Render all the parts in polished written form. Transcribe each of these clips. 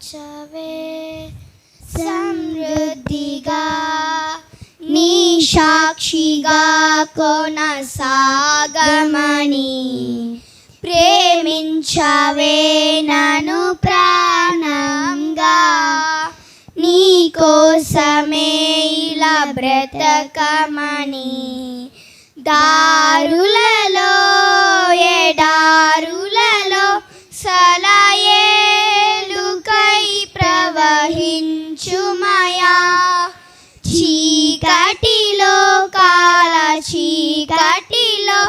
ప్రేమించవే సమృద్ధిగా నీ సాక్షిగా కొనసాగమని ప్రేమించవే నన్ను ప్రాణంగా నీ కోసమే ఇలా బ్రతకమని దారులలో ఎడారులలో సలయేలుకై ప్రవహించుమయా చీకటిలో కాల చీకటిలో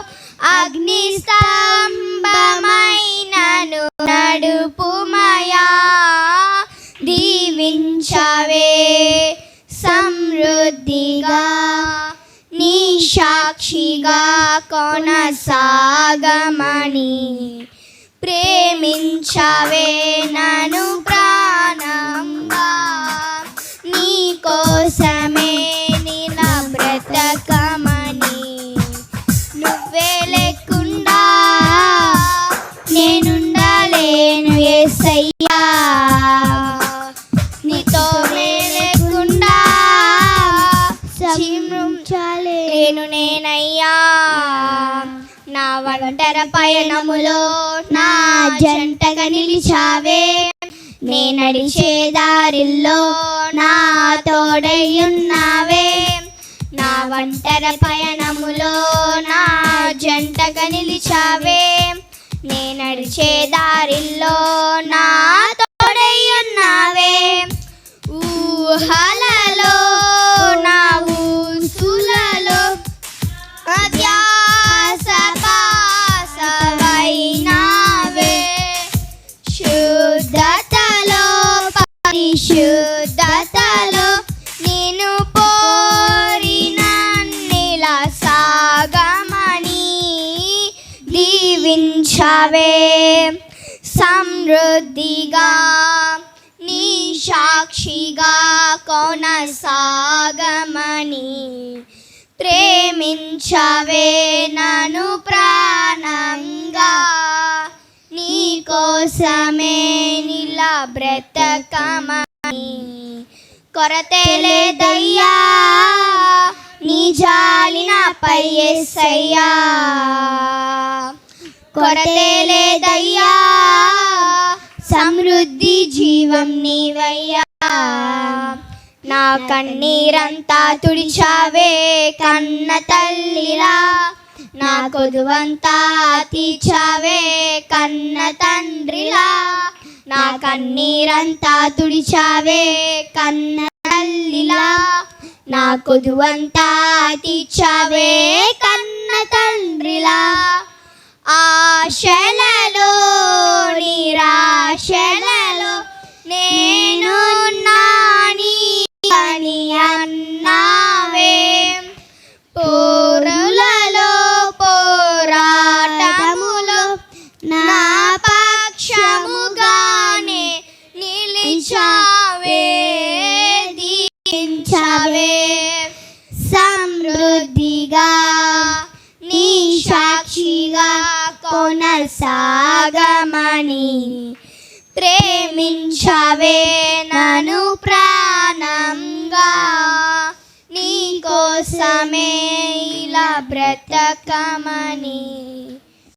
అగ్ని స్తంభమైనను నడుపుమయా దీవించవే సమృద్ధిగా నీ సాక్షిగా కొనసాగమని ప్రేమించవే నన్ను ప్రాణంగా నీ కోసమే నిలా బ్రతకమని నువ్వే లేకుండా నేనుండలేను యేసయ్యా నీతో లేకుండా జీవించలేను నేనయ్యా నా ఒంటర పయనములో నా జంటగా నిలిచావే నే నడిచే దారిల్లో నా తోడై ఉన్నావే నా ఒంటర పయనములో నా జంటగా నిలిచావే నే నడిచే దారిల్లో నా తోడై ఉన్నావే ఊహలలో నా ఊసులలో అధ్యాసపాసవైనావే శుద్ధతలో పరిశుద్ధతలో నిన్ను పోరినన్నిలా సాగమని దీవించవే సమృద్ధిగా నీ సాక్షిగా కొనసాగమని ప్రేమించవే నన్ను ప్రాణంగా నీ కోసమే నిలా బ్రతకమని కొరతే లేదయ్యా నీ జాలి నాపై యేసయ్యా కొరతే లేదయ్యా సమృద్ధి జీవం నీవయ్యా నా కన్నీరంతా తుడిచావే కన్న తల్లిలా నా కొదువంతా తీర్చావే కన్న తండ్రిలా నా కన్నీరంతా తుడిచావే కన్న తల్లిలా నా కొదువంతా తీర్చావే కన్న తండ్రిలా ఆశలలో నిరాశలలో నేను నాని అని అన్నావే పోరులలో పోరాటములో నా పక్షముగానే నిలిచావే దీవించవే సమృద్ధిగా నీ సాక్షిగా కొనసాగమని ప్రేమించవే నన్ను ప్రాణంగా నీ కోసమే ఇలా బ్రతకమని